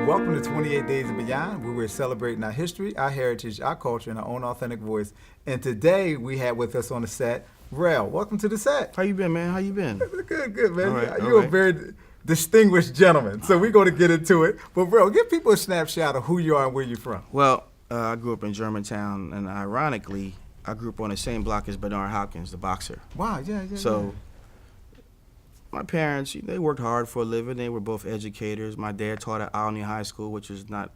Welcome to 28 Days and Beyond, where we're celebrating our history, our heritage, our culture, and our own authentic voice. And today we have with us on the set, Rel. Welcome to the set. How you been, man? How you been? Good, man. All right, You're a very distinguished gentleman, so we're going to get into it. But Rel, give people a snapshot of who you are and where you're from. Well, I grew up in Germantown, and ironically, I grew up on the same block as Bernard Hopkins, the boxer. Wow, yeah. So, my parents, they worked hard for a living. They were both educators. My dad taught at Alney High School, which is not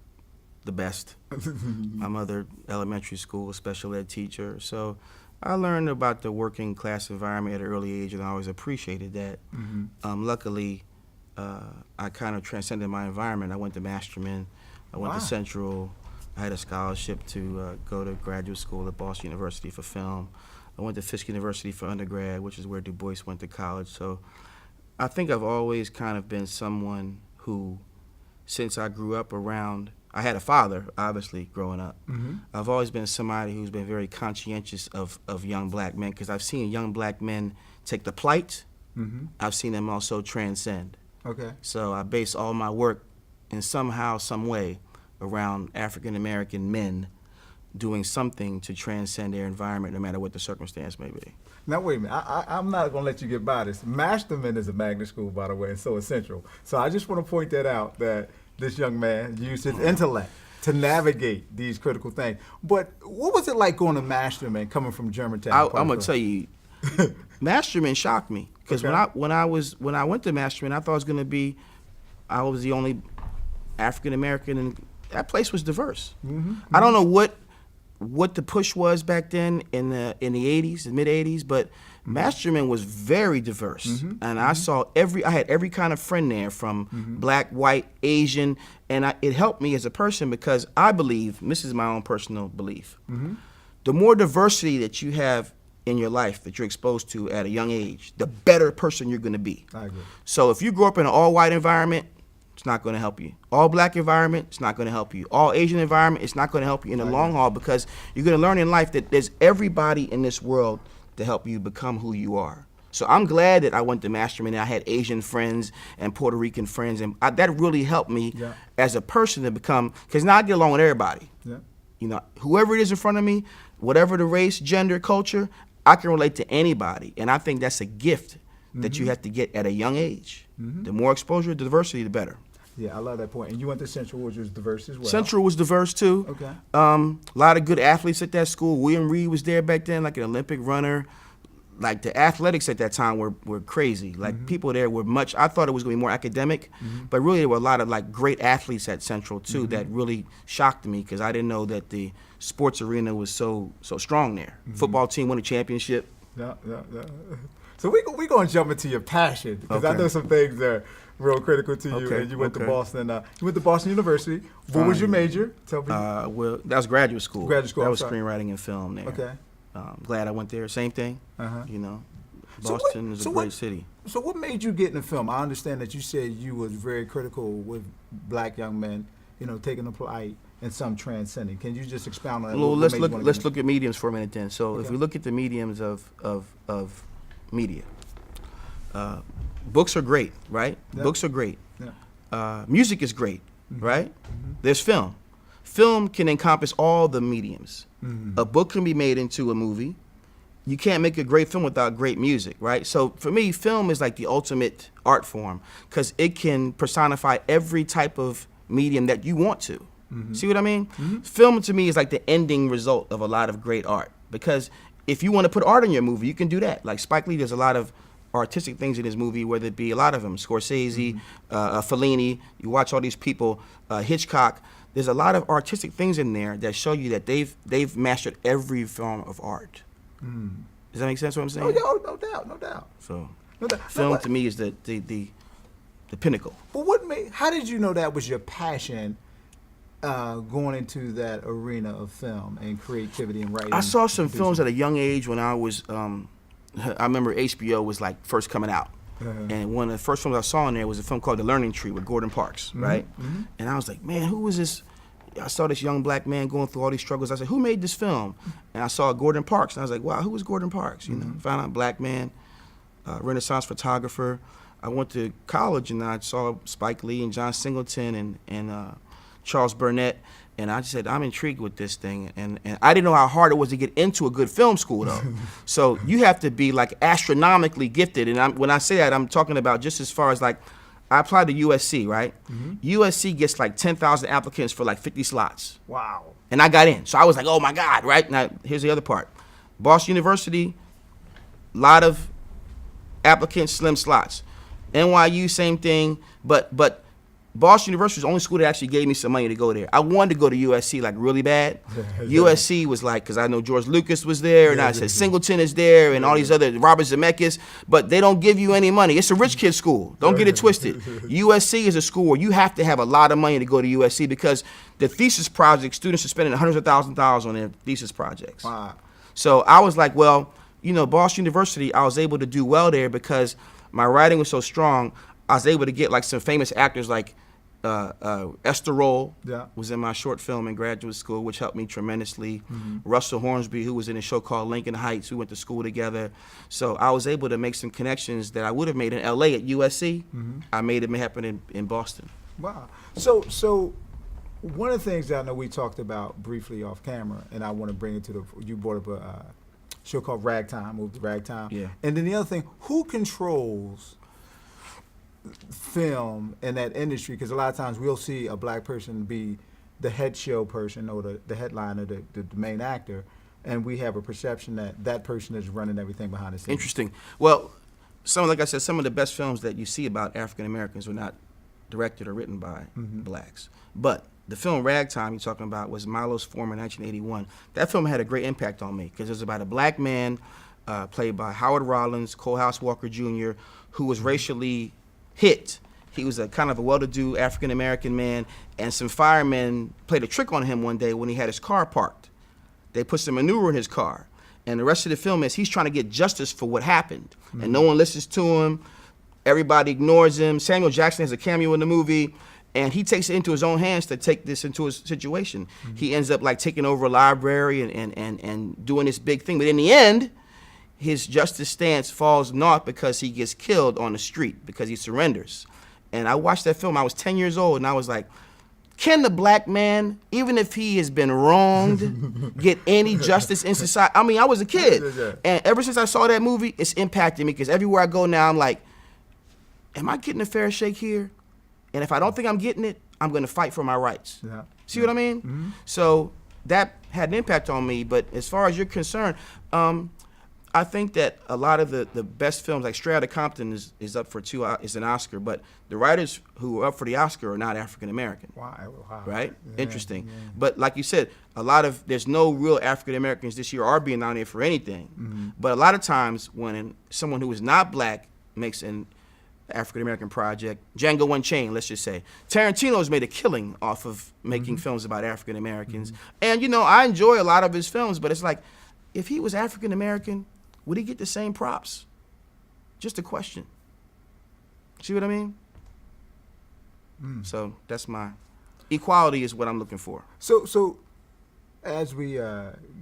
the best. My mother, elementary school, a special ed teacher. So, I learned about the working class environment at an early age, and I always appreciated that. Luckily, I kind of transcended my environment. I went to Masterman. I went to Central. I had a scholarship to go to graduate school at Boston University for film. I went to Fisk University for undergrad, which is where Du Bois went to college. So I think I've always kind of been someone who, since I grew up around, I had a father, obviously, growing up. I've always been somebody who's been very conscientious of young black men, because I've seen young black men take the plight. I've seen them also transcend. Okay. So I base all my work in somehow, some way, around African-American men doing something to transcend their environment, no matter what the circumstance may be. Now, wait a minute. I'm not going to let you get by this. Masterman is a magnet school, by the way, and so is Central. So I just want to point that out, that this young man used his intellect to navigate these critical things. But what was it like going to Masterman, coming from Germantown? I'm going to tell you, Masterman shocked me. Because when I went to Masterman, I thought I was the only African-American, and that place was diverse. I don't know what the push was back then in the 80s, the mid 80s, but Masterman was very diverse. And I had every kind of friend there, from black, white, Asian, and it helped me as a person, because I believe, and this is my own personal belief, the more diversity that you have in your life, that you're exposed to at a young age, the better person you're going to be. I agree. So if you grow up in an all-white environment, it's not going to help you. All black environment, it's not going to help you. All Asian environment, it's not going to help you in the long haul, because you're going to learn in life that there's everybody in this world to help you become who you are. So I'm glad that I went to Masterman and I had Asian friends and Puerto Rican friends, and that really helped me as a person to become, because now I get along with everybody. You know, whoever it is in front of me, whatever the race, gender, culture, I can relate to anybody. And I think that's a gift that you have to get at a young age. The more exposure to diversity, the better. Yeah, I love that point. And you went to Central, which was diverse as well. Central was diverse too. Okay. A lot of good athletes at that school. William Reed was there back then, like an Olympic runner. Like, the athletics at that time were crazy. Like, people there were I thought it was going to be more academic, but really there were a lot of like great athletes at Central too that really shocked me, because I didn't know that the sports arena was so strong there. Football team won a championship. Yeah. So we going to jump into your passion, because I know some things that are real critical to you. And you went to Boston. You went to Boston University. What was your major? Tell me. Well, that was graduate school. Graduate school. That was screenwriting and film there. Okay. Glad I went there. Same thing. You know, Boston is a great city. So what made you get in the film? I understand that you said you was very critical with black young men, you know, taking the plight and some transcending. Can you just expound on that? Well, let's look at mediums for a minute then. So if we look at the mediums of media, books are great, right? Books are great. Music is great, right? There's film. Film can encompass all the mediums. A book can be made into a movie. You can't make a great film without great music, right? So for me, film is like the ultimate art form, because it can personify every type of medium that you want to. See what I mean? Film to me is like the ending result of a lot of great art, because if you want to put art in your movie, you can do that. Like Spike Lee, there's a lot of artistic things in his movie, whether it be a lot of them, Scorsese, Fellini, you watch all these people, Hitchcock. There's a lot of artistic things in there that show you that they've mastered every form of art. Does that make sense what I'm saying? Oh, yeah, no doubt. So film to me is the pinnacle. But how did you know that was your passion, going into that arena of film and creativity and writing? I saw some films at a young age when I was, I remember HBO was like first coming out. And one of the first films I saw in there was a film called The Learning Tree with Gordon Parks, right? And I was like, man, who was this? I saw this young black man going through all these struggles. I said, who made this film? And I saw Gordon Parks, and I was like, wow, who was Gordon Parks? You know, found out black man. Renaissance photographer. I went to college and I saw Spike Lee and John Singleton and Charles Burnett, and I just said, I'm intrigued with this thing. And I didn't know how hard it was to get into a good film school, though. So you have to be, like, astronomically gifted. And when I say that, I'm talking about just as far as, like, I applied to USC, right? USC gets, like, 10,000 applicants for, like, 50 slots. Wow. And I got in. So I was like, oh, my God, right? Now, here's the other part. Boston University, lot of applicants, slim slots. NYU, same thing, but Boston University was the only school that actually gave me some money to go there. I wanted to go to USC like really bad. USC was like, because I know George Lucas was there, and I said Singleton is there, and all these other, Robert Zemeckis, but they don't give you any money. It's a rich kid school. Don't get it twisted. USC is a school where you have to have a lot of money to go to USC because the thesis project, students are spending hundreds of thousands of dollars on their thesis projects. Wow. So I was like, well, Boston University, I was able to do well there because my writing was so strong. I was able to get like some famous actors like Esther Roll was in my short film in graduate school, which helped me tremendously. Russell Hornsby, who was in a show called Lincoln Heights, we went to school together. So I was able to make some connections that I would have made in LA at USC. I made them happen in Boston. Wow. So one of the things that I know we talked about briefly off camera, and I want to bring it to you brought up a show called Ragtime, moved to Ragtime. Yeah. And then the other thing, who controls film in that industry? Because a lot of times we'll see a black person be the head show person or the headliner, the main actor, and we have a perception that that person is running everything behind the scenes. Interesting. Well, like I said, some of the best films that you see about African Americans were not directed or written by blacks. But the film Ragtime you're talking about was Milos Forman, 1981. That film had a great impact on me because it was about a black man played by Howard Rollins, Colehouse Walker Jr., who was racially hit. He was a kind of a well-to-do African-American man, and some firemen played a trick on him one day when he had his car parked. They put some manure in his car, and the rest of the film is he's trying to get justice for what happened, and no one listens to him. Everybody ignores him. Samuel Jackson has a cameo in the movie, and he takes it into his own hands to take this into his situation. He ends up like taking over a library and doing this big thing, but in the end, his justice stance falls naught because he gets killed on the street because he surrenders. And I watched that film. I was 10 years old, and I was like, can the black man, even if he has been wronged, get any justice in society? I mean, I was a kid. And ever since I saw that movie, it's impacted me because everywhere I go now, I'm like, am I getting a fair shake here? And if I don't think I'm getting it, I'm going to fight for my rights. See what I mean? So that had an impact on me. But as far as you're concerned, I think that a lot of the best films, like Straight Outta Compton is up for is an Oscar, but the writers who are up for the Oscar are not African American. Wow. Right? Yeah, Interesting. Yeah. But like you said, there's no real African Americans this year are being nominated for anything. But a lot of times when someone who is not black makes an African American project, Django Unchained, let's just say, Tarantino's made a killing off of making films about African Americans. And I enjoy a lot of his films, but it's like, if he was African American, would he get the same props? Just a question. See what I mean? So that's equality is what I'm looking for. So as we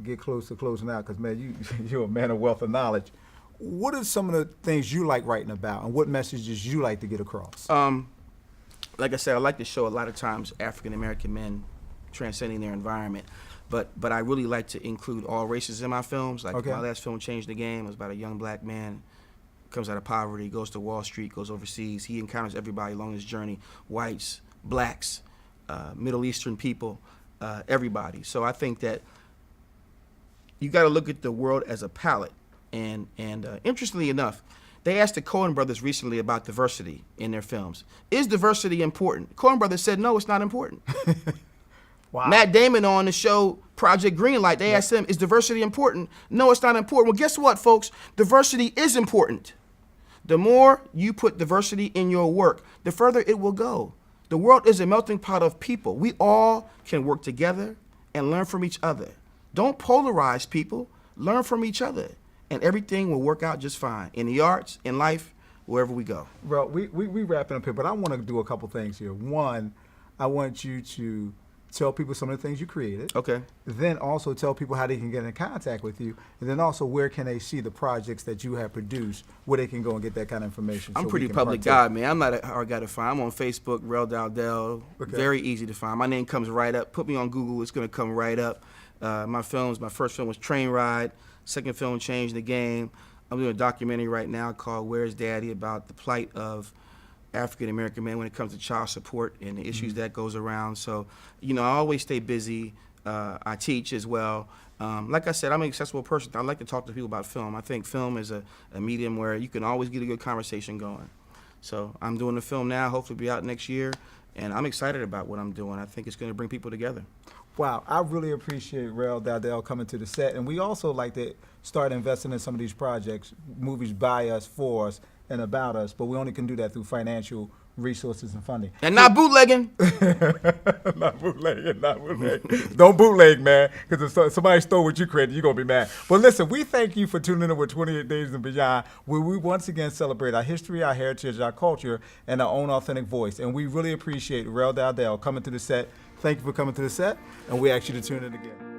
get close to closing out, because man, you're a man of wealth of knowledge. What are some of the things you like writing about, and what messages you like to get across? Like I said, I like to show a lot of times African American men transcending their environment. But I really like to include all races in my films. Like my last film, Change the Game, was about a young black man, comes out of poverty, goes to Wall Street, goes overseas. He encounters everybody along his journey, whites, blacks, Middle Eastern people, everybody. So I think that you got to look at the world as a palette. And interestingly enough, they asked the Coen brothers recently about diversity in their films. Is diversity important? Coen brothers said, no, it's not important. Wow. Matt Damon on the show Project Greenlight, they asked him, is diversity important? No, it's not important. Well, guess what, folks? Diversity is important. The more you put diversity in your work, the further it will go. The world is a melting pot of people. We all can work together and learn from each other. Don't polarize people. Learn from each other. And everything will work out just fine. In the arts, in life, wherever we go. Well, we wrapping up here, but I want to do a couple things here. One, I want you to tell people some of the things you created. Okay. Then also tell people how they can get in contact with you, and then also where can they see the projects that you have produced, where they can go and get that kind of information. I'm so pretty we can public partake. guy, man. I'm not a hard guy to find. I'm on Facebook, Rel Dowdell. Okay. Very easy to find. My name comes right up. Put me on Google, it's going to come right up. My first film was Train Ride. Second film, Changed the Game. I'm doing a documentary right now called Where's Daddy, about the plight of African American men when it comes to child support and the issues that goes around. So, I always stay busy. I teach as well. Like I said, I'm an accessible person. I like to talk to people about film. I think film is a medium where you can always get a good conversation going. So I'm doing the film now, hopefully be out next year, and I'm excited about what I'm doing. I think it's going to bring people together. Wow, I really appreciate Rel Dowdell coming to the set, and we also like to start investing in some of these projects, movies by us, for us, and about us, but we only can do that through financial resources and funding. And not bootlegging. Not bootlegging. Don't bootleg, man, because if somebody stole what you created, you're going to be mad. But listen, we thank you for tuning in with 28 Days and Beyond, where we once again celebrate our history, our heritage, our culture, and our own authentic voice. And we really appreciate Rel Dowdell coming to the set. Thank you for coming to the set, and we ask you to tune in again.